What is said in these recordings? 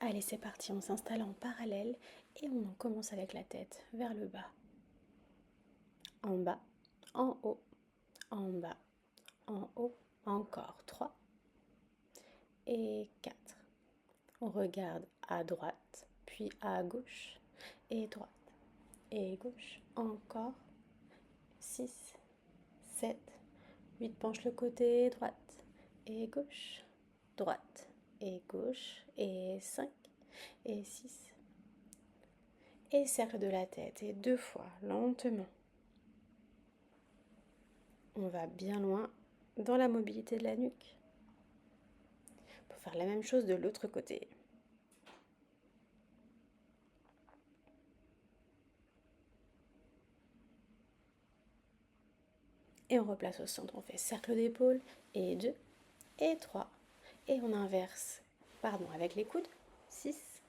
Allez, c'est parti, on s'installe en parallèle et on en commence avec la tête vers le bas. En bas, en haut, en bas, en haut, encore 3 et 4. On regarde à droite, puis à gauche et droite et gauche. Encore 6, 7, 8. Penche le côté droite et gauche, droite et gauche et 5 et 6. Et cercle de la tête et 2 fois, lentement. On va bien loin dans la mobilité de la nuque. Pour faire la même chose de l'autre côté. Et on replace au centre. On fait cercle d'épaule et 2 et 3. Et on inverse, avec les coudes, 6.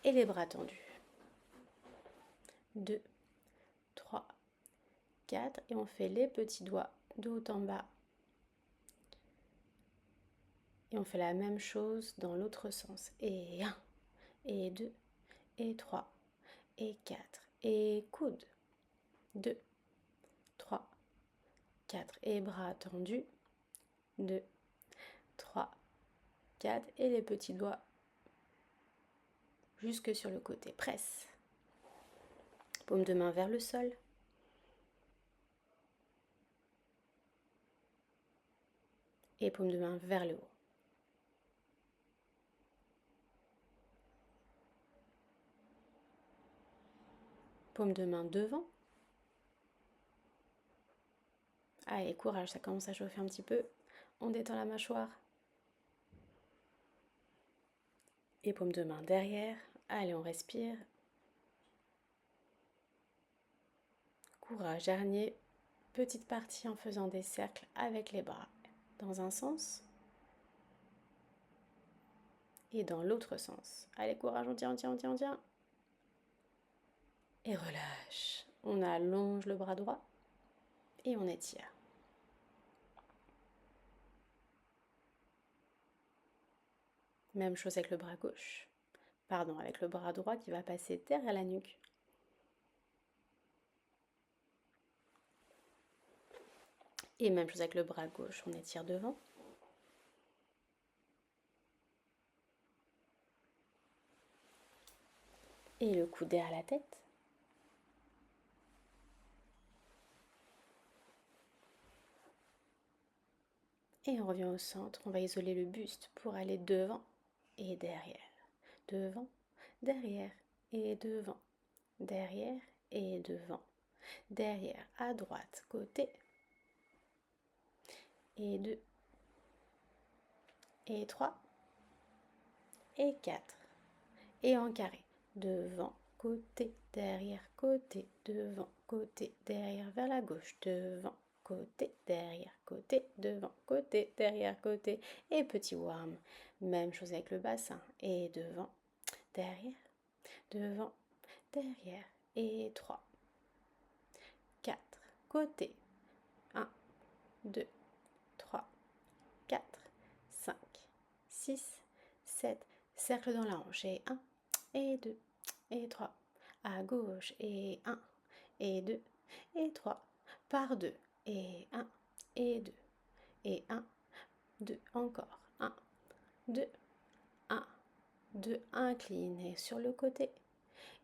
Et les bras tendus. 2, 3, 4. Et on fait les petits doigts de haut en bas. Et on fait la même chose dans l'autre sens. Et 1, et 2, et 3, et 4. Et coudes. 2, 3, 4. Et bras tendus. 2, 3, 4. Et les petits doigts jusque sur le côté. Presse. Paume de main vers le sol. Et paume de main vers le haut. Paume de main devant. Allez, courage, ça commence à chauffer un petit peu. On détend la mâchoire. Et paume de main derrière. Allez, on respire. Courage, dernier. Petite partie en faisant des cercles avec les bras. Dans un sens. Et dans l'autre sens. Allez, courage, on tient, on tient, on tient, on tient. Et relâche. On allonge le bras droit. Et on étire. Même chose avec le bras gauche. Avec le bras droit qui va passer derrière la nuque. Et même chose avec le bras gauche, on étire devant. Et le coude derrière la tête. Et on revient au centre, on va isoler le buste pour aller devant et derrière. Devant, derrière et devant. Derrière et devant. Derrière, à droite, côté. Et 2. Et 3. Et 4. Et en carré. Devant, côté, derrière, côté, devant, côté, derrière, vers la gauche, devant, côté, derrière, côté, devant, côté, derrière, côté. Et petit warm. Même chose avec le bassin. Et devant, derrière, devant, derrière. Et 3, 4, côté. 1, 2, 3, 4, 5, 6, 7. Cercle dans la hanche. Et 1, et 2, et 3. À gauche. Et 1, et 2, et 3. Par 2. Et 1, et 2, et 1, 2. Encore. 1, 2, 1, 2. Incline et sur le côté.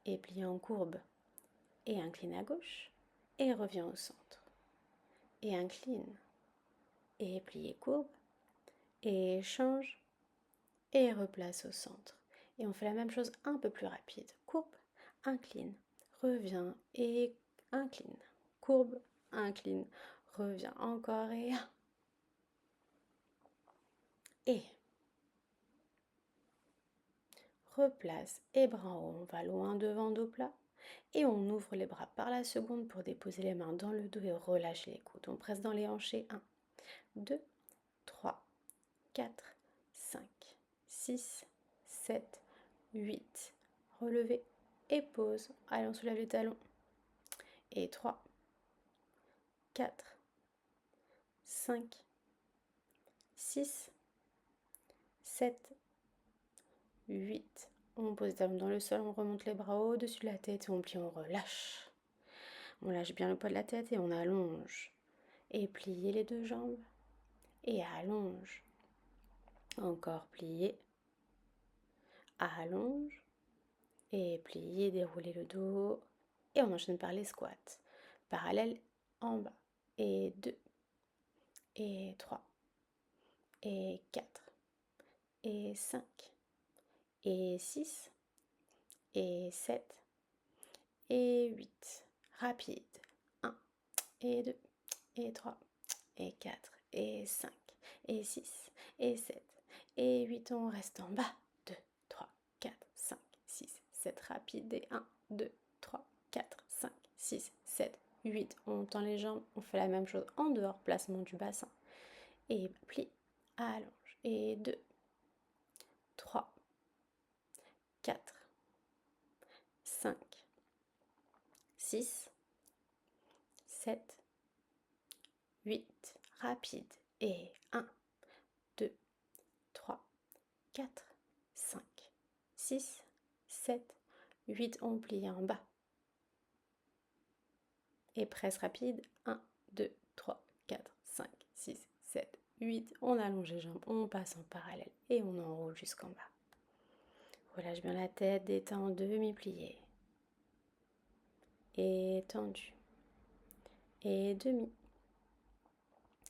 Et plie en courbe. Et incline à gauche. Et reviens au centre. Et incline. Et plie courbe. Et change. Et replace au centre. Et on fait la même chose un peu plus rapide. Courbe, incline, reviens et incline. Courbe, incline, reviens encore et replace et bras en haut. On va loin devant, dos plat. Et on ouvre les bras par la seconde pour déposer les mains dans le dos et relâcher les coudes. On presse dans les hanches. 1, 2, 3, 4, 5, 6, 7, 8. Relevez et pause. Allez, on soulève les talons. Et 3, 4, 5, 6, 7, 8. On pose les talons dans le sol, on remonte les bras au-dessus de la tête et on plie, on relâche. On lâche bien le poids de la tête et on allonge. Et pliez les deux jambes. Et allonge. Encore plier. Allonge. Et plier, dérouler le dos. Et on enchaîne par les squats. Parallèle en bas. Et 2. Et 3. Et 4. Et 5. Et 6. Et 7. Et 8. Rapide. 1. Et 2. Et 3. Et 4. Et 5. Et 6. Et 7. Et 8. On reste en bas. 2, 3, 4, 5, 6, 7. Rapide. Et 1, 2, 3, 4, 5, 6, 7, 8. On tend les jambes. On fait la même chose en dehors. Placement du bassin. Et plie. Allonge. Et 2, 3, 4, 5, 6, 7, 8. Rapide. Et 1, 2, 3, 4, 5, 6, 7, 8. On plie en bas. Et presse rapide. 1, 2, 3, 4, 5, 6, 7, 8. On allonge les jambes. On passe en parallèle. Et on enroule jusqu'en bas. Relâche bien la tête. Détends demi-plié. Et tendu. Et demi.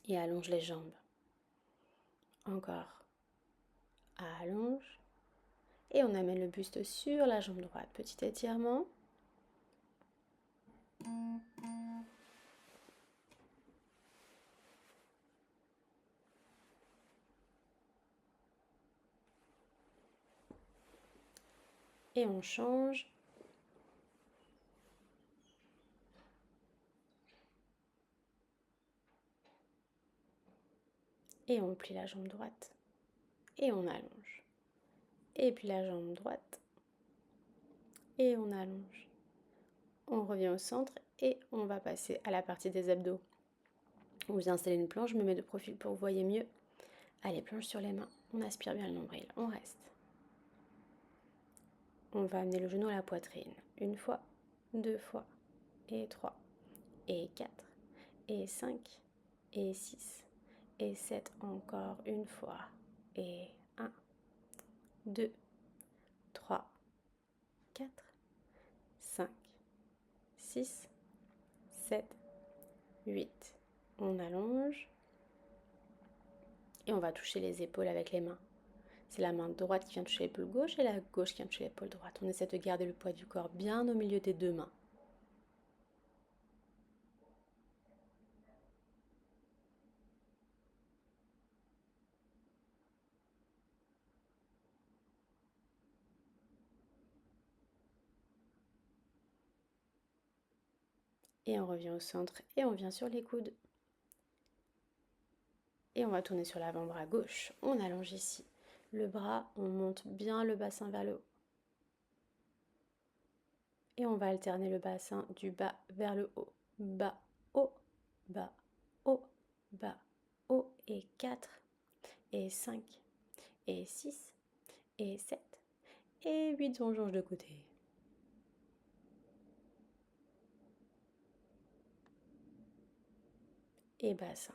Et allonge les jambes. Encore. Allonge. Et on amène le buste sur la jambe droite. Petit étirement. Et on change. Et on plie la jambe droite. Et on allonge. Et puis la jambe droite. Et on allonge. On revient au centre et on va passer à la partie des abdos. On vient installer une planche, je me mets de profil pour que vous voyez mieux. Allez, planche sur les mains. On aspire bien le nombril. On reste. On va amener le genou à la poitrine. 1 fois, 2 fois, et 3, et 4, et 5, et 6, et 7. Encore 1 fois. Et 1, 2, 3, 4, 5, 6, 7, 8. On allonge. Et on va toucher les épaules avec les mains. C'est la main droite qui vient toucher l'épaule gauche et la gauche qui vient toucher l'épaule droite. On essaie de garder le poids du corps bien au milieu des deux mains. Et on revient au centre et on vient sur les coudes. Et on va tourner sur l'avant-bras gauche. On allonge ici le bras, on monte bien le bassin vers le haut. Et on va alterner le bassin du bas vers le haut. Bas, haut, bas, haut, bas, haut. Et 4, et 5, et 6, et 7, et 8. On change de côté. Et bassin.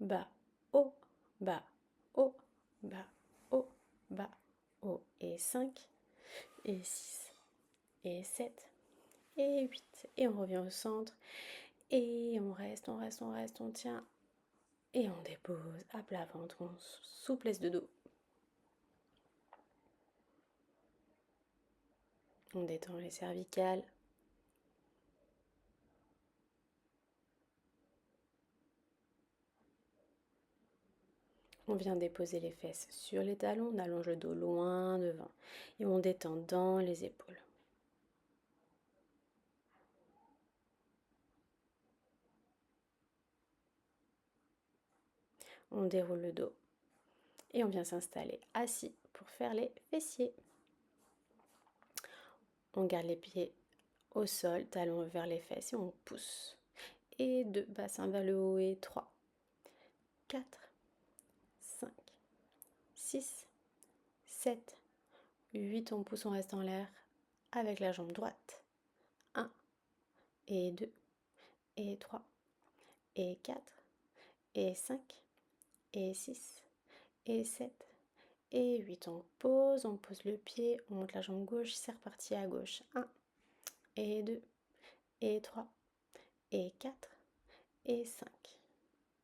Bas, haut, bas, haut, bas, haut, bas, haut. Et 5, et 6, et 7, et 8. Et on revient au centre. Et on reste, on reste, on reste, on tient. Et on dépose à plat ventre, on souplesse de dos. On détend les cervicales. On vient déposer les fesses sur les talons, on allonge le dos loin devant. Et on détend dans les épaules. On déroule le dos. Et on vient s'installer assis pour faire les fessiers. On garde les pieds au sol, talons vers les fesses et on pousse. Et 2, bassin vers le haut et 3, 4, 5, 6, 7, 8, on pousse, on reste en l'air avec la jambe droite. 1, et 2, et 3, et 4, et 5, et 6, et 7, et 8. On pose le pied, on monte la jambe gauche, c'est reparti à gauche. 1, et 2, et 3, et 4, et 5,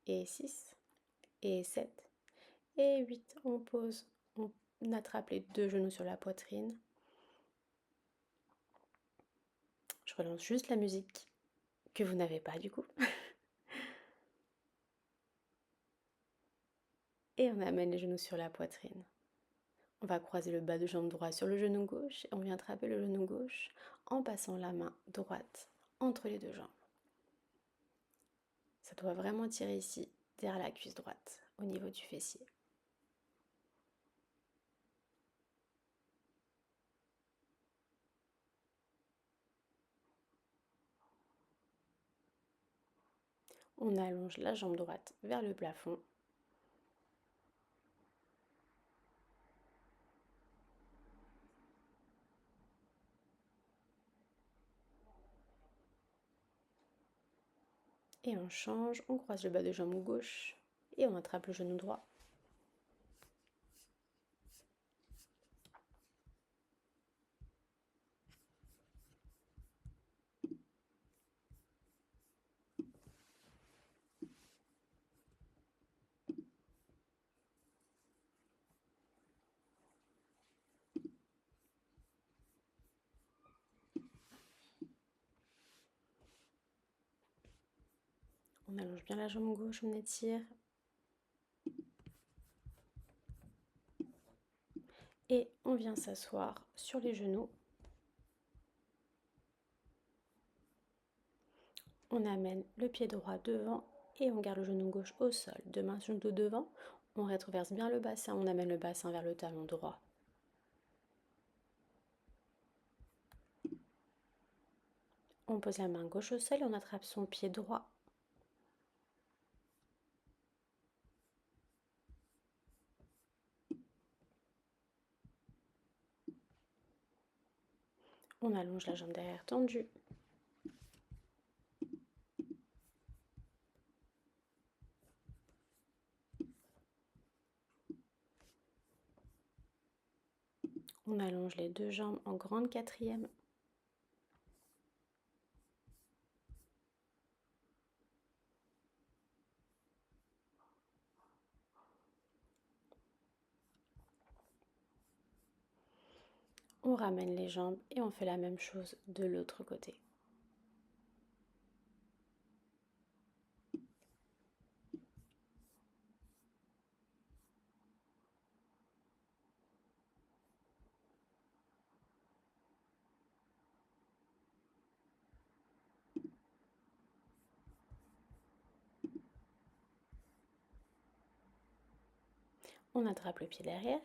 et 6, et 7, et 8. On pose, on attrape les deux genoux sur la poitrine. Je relance juste la musique que vous n'avez pas du coup. Et on amène les genoux sur la poitrine. On va croiser le bas de jambe droit sur le genou gauche et on vient attraper le genou gauche en passant la main droite entre les deux jambes. Ça doit vraiment tirer ici, derrière la cuisse droite, au niveau du fessier. On allonge la jambe droite vers le plafond. Et on change, on croise le bas de jambe gauche et on attrape le genou droit. On allonge bien la jambe gauche, on étire. Et on vient s'asseoir sur les genoux. On amène le pied droit devant et on garde le genou gauche au sol. Deux mains sur le dos devant. On rétroverse bien le bassin, on amène le bassin vers le talon droit. On pose la main gauche au sol et on attrape son pied droit. On allonge la jambe derrière tendue. On allonge les deux jambes en grande quatrième. On ramène les jambes et on fait la même chose de l'autre côté. On attrape le pied derrière.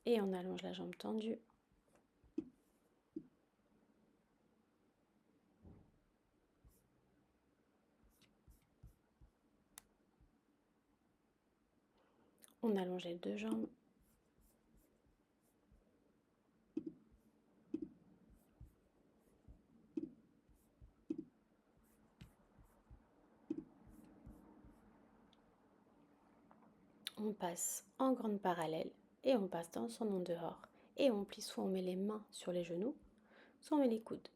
Et on allonge la jambe tendue. On allonge les deux jambes. On passe en grande parallèle et on passe dans son en dehors. Et on plie, soit on met les mains sur les genoux, soit on met les coudes.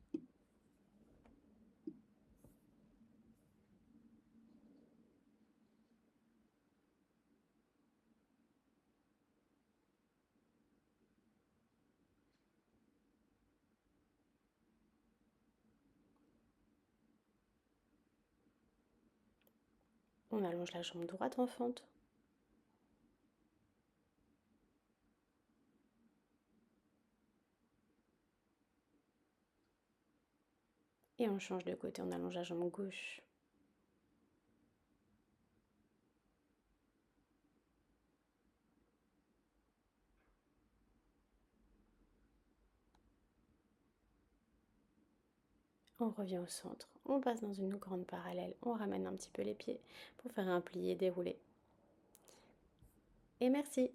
On allonge la jambe droite en fente. Et on change de côté, on allonge la jambe gauche. On revient au centre, on passe dans une grande parallèle, on ramène un petit peu les pieds pour faire un plié déroulé. Et merci!